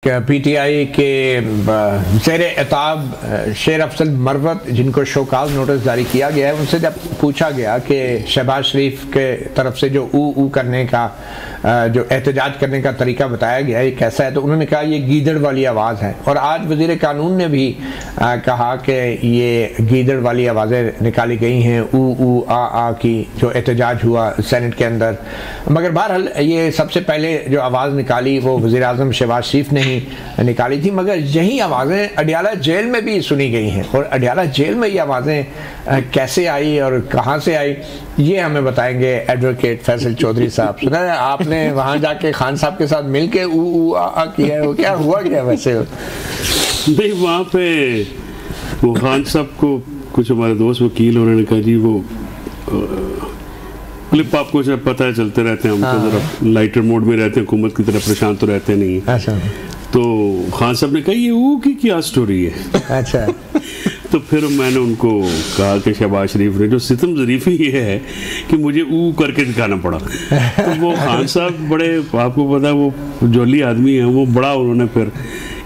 PTI के ज़ेरे एताब शेर अफजल मरवत, जिनको शोकाज नोटिस जारी किया गया है, उनसे जब पूछा गया कि शहबाज शरीफ के तरफ से जो ऊ करने का, जो एहतजाज करने का तरीका बताया गया है कैसा है, तो उन्होंने कहा ये गीदड़ वाली आवाज़ है। और आज वज़ीर कानून ने भी कहा कि ये गीदड़ वाली आवाज़ें निकाली गई हैं, ऊ आ की, जो एहतजाज हुआ सेनेट के अंदर। मगर बहरहाल ये सबसे पहले जो आवाज़ निकाली वो वज़ीर आज़म शहबाज शरीफ ने ही निकाली थी, मगर यही आवाज़ें अडियाला जेल में भी सुनी गई हैं। और अडियाला जेल में ये आवाज़ें कैसे आई और कहाँ से आई, ये हमें बताएंगे एडवोकेट फैसल चौधरी साहब। सुना है आपने वहाँ जाके खान साहब के साथ मिल के ऊ आ किया है, वो क्या हुआ क्या वैसे? नहीं, वहाँ पे वो खान साहब को कुछ हमारे दोस्त वकील उन्होंने कहा जी वो क्लिप आपको शायद पता है, चलते रहते हैं, हम तो जरा लाइटर मोड में रहते हैं, हुकूमत की तरह परेशान तो रहते नहीं। अच्छा। तो खान साहब ने कहा ये ऊ की क्या स्टोरी है? अच्छा। तो फिर मैंने उनको कहा कि शहबाज शरीफ ने जो सितम ज़रीफ़ी ये है कि मुझे ऊ करके दिखाना पड़ा। तो वो खान साहब बड़े, आपको पता है वो जोली आदमी है, वो बड़ा उन्होंने फिर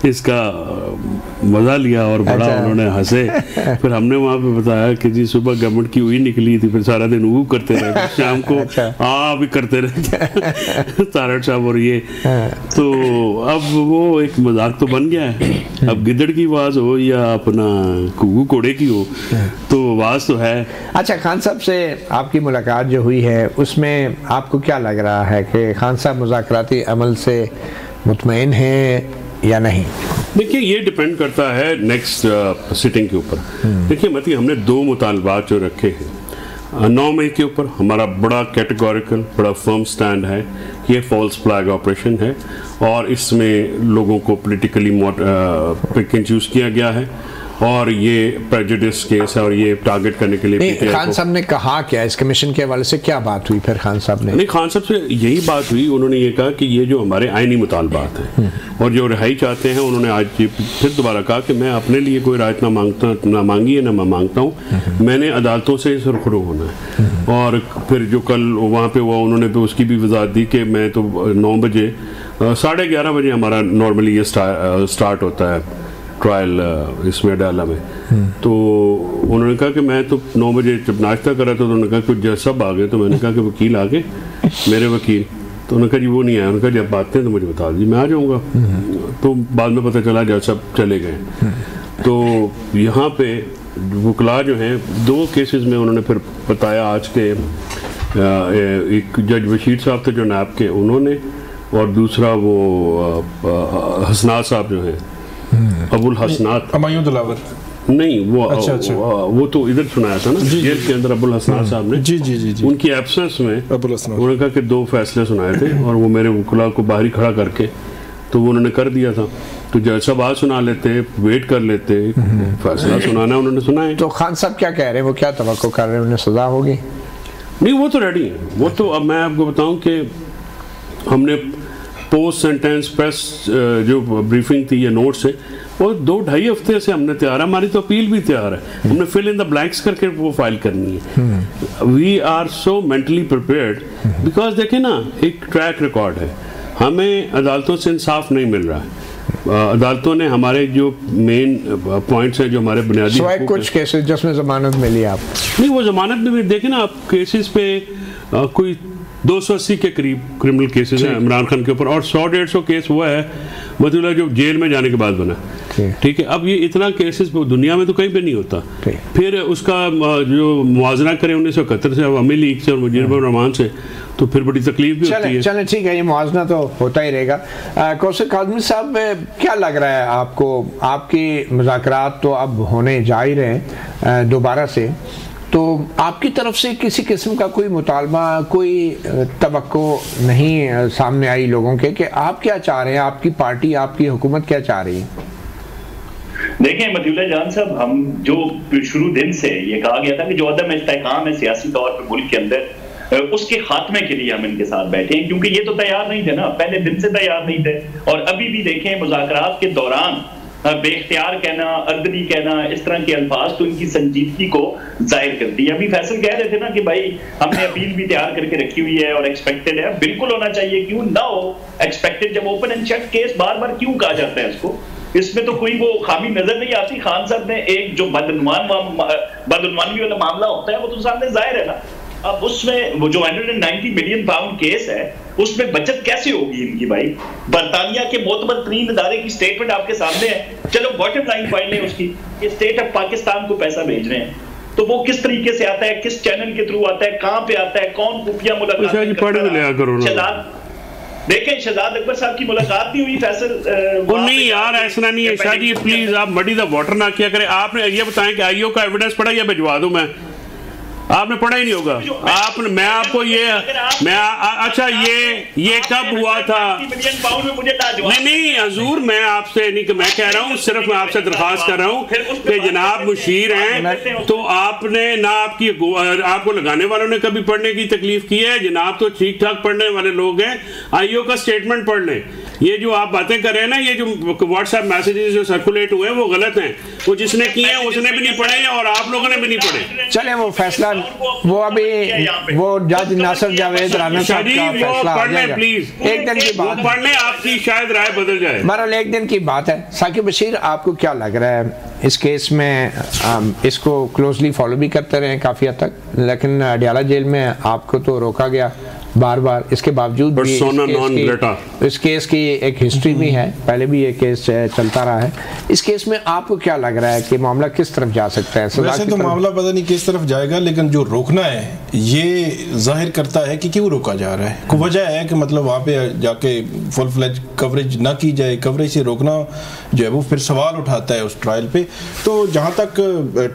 इसका मज़ा लिया और बड़ा उन्होंने हंसे। फिर हमने वहाँ पे बताया कि जी सुबह गवर्नमेंट की हुई निकली थी, फिर सारा दिन वो करते रहे, शाम को भी करते रहे तारड़ साहब और ये। तो अब वो एक मजाक तो बन गया है। अब गिद्दड़ की आवाज़ हो या अपना कुकू कोड़े की हो, तो आवाज़ तो है। अच्छा, खान साहब से आपकी मुलाकात जो हुई है उसमें आपको क्या लग रहा है कि खान साहब मुज़ाकराती अमल से मुतमईन हैं या नहीं? देखिए, ये डिपेंड करता है नेक्स्ट सिटिंग के ऊपर। देखिए मतलब हमने 2 मुतालबात जो रखे हैं 9 मई के ऊपर, हमारा बड़ा कैटेगोरिकल, बड़ा फर्म स्टैंड है, ये फॉल्स फ्लैग ऑपरेशन है और इसमें लोगों को पॉलिटिकली पिक एंड चूज किया गया है और ये प्रेजुडिस केस है और ये टारगेट करने के लिए। खान साहब ने कहा क्या इस कमीशन के हवाले से, क्या बात हुई फिर खान साहब ने? नहीं, खान साहब से यही बात हुई, उन्होंने ये कहा कि ये जो हमारे आईनी मुतालबात हैं और जो रिहाई चाहते हैं, उन्होंने आज फिर दोबारा कहा कि मैं अपने लिए कोई रायत ना मांगी है ना मैं मांगता हूँ, मैंने अदालतों से सुरखरू होना है। और फिर जो कल वहाँ पे हुआ, उन्होंने उसकी भी वजाहत दी कि मैं तो 9 बजे 11:30 बजे हमारा नॉर्मली ये स्टार्ट होता है ट्रायल इसमें अडाला में। तो उन्होंने कहा कि मैं तो 9 बजे जब नाश्ता कर रहा था तो उन्होंने कहा कुछ जज सब आ गए, तो मैंने कहा कि वकील आ गए, मेरे वकील। तो उन्होंने कहा जी वो नहीं आया। उन्होंने कहा जब आते हैं तो मुझे बता दीजिए, मैं आ जाऊँगा। तो बाद में पता चला जज सब चले गए। तो यहाँ पे वकला जो हैं 2 केसेस में उन्होंने फिर बताया आज के, एक जज बशीर साहब थे जो नैब के, उन्होंने, और दूसरा वो हसनात साहब जो हैं, अबुल हसनात नहीं, वो अच्छा। वो तो इधर सुनाया था ना जेल के अंदर, अबुल हसनात साहब ने जी उनकी एब्सेंस में उन्होंने कहा कि 2 फैसले सुनाए थे और वो मेरे वकला को बाहर ही खड़ा करके तो वो उन्होंने कर दिया था। तो जज साहब आज सुना लेते, वेट कर लेते, फैसला सुनाना उन्होंने सुनाया। तो खान साहब क्या कह रहे हैं, वो क्या तवक्को कर रहे हैं, उन्हें सजा होगी? नहीं, वो तो रेडी है। वो तो अब मैं आपको बताऊं कि हमने पोस्ट सेंटेंस प्रेस जो ब्रीफिंग थी या नोट्स है वो 2-2.5 हफ्ते से हमने तैयार है, हमारी तो अपील भी तैयार है, हमने फिल इन द ब्लैंक्स करके वो फाइल करनी है। We are so mentally prepared because देखिए ना, एक ट्रैक रिकॉर्ड है, हमें अदालतों से इंसाफ नहीं मिल रहा है। अदालतों ने हमारे जो मेन पॉइंट्स हैं, जो हमारे बुनियादी कुछ केसेस जिसमें जमानत मिली, आप नहीं वो जमानत में देखें ना आप, केसेस पे कोई 280 के करीब क्रिमिनल केसेस हैं इमरान खान के ऊपर और 100-150 केस हुआ है मतलब जो जेल में जाने के बाद बना। ठीक है, अब ये इतना केसेस दुनिया में तो कहीं पे नहीं होता। फिर उसका जो मुआवजा करें 1971 से अवामी लीग से और मुजीबुर रहमान से, तो फिर बड़ी तकलीफ भी होती है। चलें ठीक है, ये मुआवजा तो होता ही रहेगा। कौसर काज़मी साहब, क्या लग रहा है आपको, आपकी मुज़ाकरात तो अब होने जा ही रहे हैं दोबारा से, तो आपकी तरफ से किसी किस्म का कोई मुतालबा, कोई तवक्को नहीं सामने आई लोगों के कि आप क्या चाह रहे हैं, आपकी पार्टी, आपकी हुकूमत क्या चाह रही है? देखें मतीउल्लाह जान साहब, हम जो शुरू दिन से ये कहा गया था कि जो अदम इस्तेहकाम है सियासी तौर पर मुल्क के अंदर, उसके खात्मे के लिए हम इनके साथ बैठे हैं, क्योंकि ये तो तैयार नहीं थे ना, पहले दिन से तैयार नहीं थे। और अभी भी देखें मुज़ाकरात के दौरान बेख्तियार कहना, अर्दली कहना, इस तरह के अल्फाज तो इनकी संजीदगी को जाहिर करती है। अभी फैसल कह रहे थे ना कि भाई हमने अपील भी तैयार करके रखी हुई है और एक्सपेक्टेड है, बिल्कुल होना चाहिए, क्यों ना हो एक्सपेक्टेड। जब ओपन एंड शट केस बार बार क्यों कहा जाता है इसको, इसमें तो कोई वो खामी नजर नहीं आती। खान साहब ने एक जो बदउनवानी वाला मामला होता है वो तो सामने जाहिर है ना। अब उसमें वो जो 190 मिलियन पाउंड केस है उसमें बचत कैसे होगी इनकी भाई? बरतानिया के मोतबर तरीन इदारे की स्टेटमेंट आपके सामने है, चलो बॉटम लाइन पढ़ लें उसकी, स्टेट ऑफ पाकिस्तान को पैसा भेज रहे हैं तो वो किस तरीके से आता है, किस चैनल के थ्रू आता है, कहां पे आता है, कौन खुफिया मुलाकात देखें। शहजाद अकबर साहब की मुलाकात भी हुई फैसल वो नहीं यार ऐसा नहीं है शायद, ये प्लीज आप मडी द वाटर ना किया करें। आपने ये बताएं कि आईओ का एविडेंस पढ़ा या भिजवा दूं मैं? आपने पढ़ा ही नहीं होगा। आपने मैं आपको ये अच्छा ये कब हुआ था? नहीं हजूर, मैं आपसे नहीं, मैं कह रहा हूँ, सिर्फ मैं आपसे दरख्वास्त कर रहा हूँ कि जनाब मुशीर हैं तो आपने ना आपको लगाने वालों ने कभी पढ़ने की तकलीफ की है? जनाब तो ठीक ठाक पढ़ने वाले लोग हैं, आईओ का स्टेटमेंट पढ़ लें। ये जो आप बातें कर रहे हैं ना, ये जो व्हाट्सएप मैसेजेस जो सर्कुलेट हुए वो गलत हैं, वो जिसने किए हैं उसने भी नहीं पढ़े और आप लोगों ने भी नहीं पढ़े। चले वो फैसला वो अभी वो जज नासिर जावेद राना साहब का फैसला आ जाएगा, प्लीज एक दिन की बात पढ़ने, आपकी शायद राय बदल जाए। बहरहाल एक दिन की बात है। साकिब बशीर, आपको क्या लग रहा है इस केस में? इसको क्लोजली फॉलो भी करते रहे काफ़ी हद तक, लेकिन अडियाला जेल में आपको तो रोका गया बार बार, इसके बावजूद भी इस केस की एक हिस्ट्री भी है, पहले भी ये केस चलता रहा है। इस केस में आपको क्या लग रहा है कि मामला किस तरफ जा सकता है? वैसे तो मामला पता नहीं किस तरफ जाएगा, लेकिन जो रोकना है ये जाहिर करता है कि क्यों रोका जा रहा है। को वजह है कि मतलब वहाँ पे जाके फुल फ्लेज कवरेज ना की जाए, कवरेज से रोकना जो है वो फिर सवाल उठाता है उस ट्रायल पे। तो जहाँ तक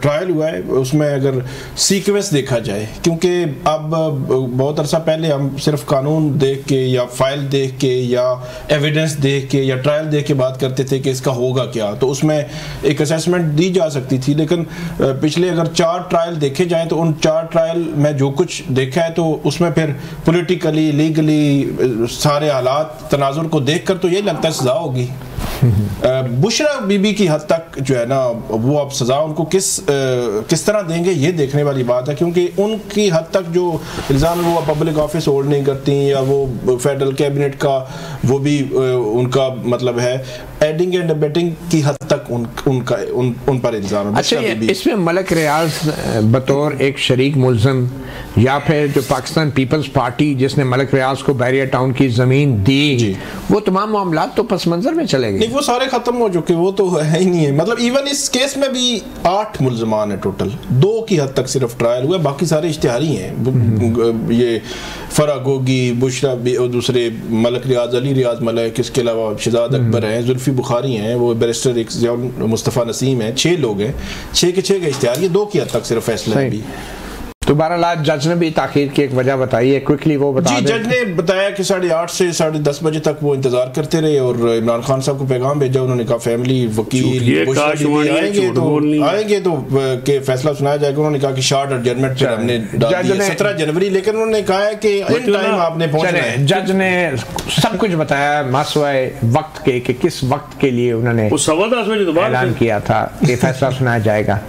ट्रायल हुआ है उसमें अगर सीक्वेंस देखा जाए, क्योंकि अब बहुत अरसा पहले हम सिर्फ कानून देख के या फाइल देख के या एविडेंस देख के या ट्रायल देख के बात करते थे कि इसका होगा क्या, तो उसमें एक असेसमेंट दी जा सकती थी। लेकिन पिछले अगर 4 ट्रायल देखे जाएं तो उन 4 ट्रायल में जो कुछ देखा है तो उसमें फिर पॉलिटिकली लीगली सारे हालात तनाजुर को देख कर तो यही लगता है सजा होगी। बुशरा बीबी की हद तक जो है ना वो अब सजा उनको किस तरह देंगे ये देखने वाली बात है, क्योंकि उनकी हद तक जो इल्ज़ाम वो पब्लिक ऑफिस होल्ड नहीं करती या वो फेडरल कैबिनेट का वो भी उनका मतलब है एडिंग एंड अबेटिंग की हद तक उन पर इल्ज़ाम है। अच्छा, इसमें मलक रियाज बतौर एक शरीक मुल्ज़म या फिर जो पाकिस्तान पीपल्स पार्टी जिसने मलक रियाज को बैरिया टाउन की ज़मीन दी, वो तमाम मामला तो पस मंजर में चले गए? नहीं, वो सारे खत्म हो चुके, वो तो है ही नहीं है। मतलब इवन इस केस में भी 8 मुल्ज़मान है टोटल, 2 की हद तक सिर्फ ट्रायल हुआ, बाकी सारे इश्तिहारी हैं। ये फरागोगी, बुशरा और दूसरे मलक रियाज, अली रियाज मलक, इसके अलावा शहजाद अकबर हैं, जुल्फी बुखारी हैं, वो बैरिस्टर मुस्तफ़ा नसीम हैं, 6 लोग हैं, 6 के 6 इश्तिहारी, 2 की हद तक सिर्फ फैसला है भी। तो बहरहाल जज ने भी ताखीर की एक वजह बताई है, क्विकली वो बता दें। जज ने बताया कि 8:30 से 10:30 बजे तक वो इंतजार करते रहे और इमरान खान साहब को पैगाम भेजा। उन्होंने कहा फैमिली वकील आएंगे तो के फैसला सुनाया जाएगा। उन्होंने कहा कि शॉर्ट एडजर्नमेंट पर हमने 17 जनवरी, लेकिन उन्होंने कहा है कि इन टाइम आपने पहुंचना है। जज ने सब कुछ बताया मासवाए वक्त के कि किस वक्त के लिए उन्होंने ऐलान किया था कि फैसला सुनाया जाएगा।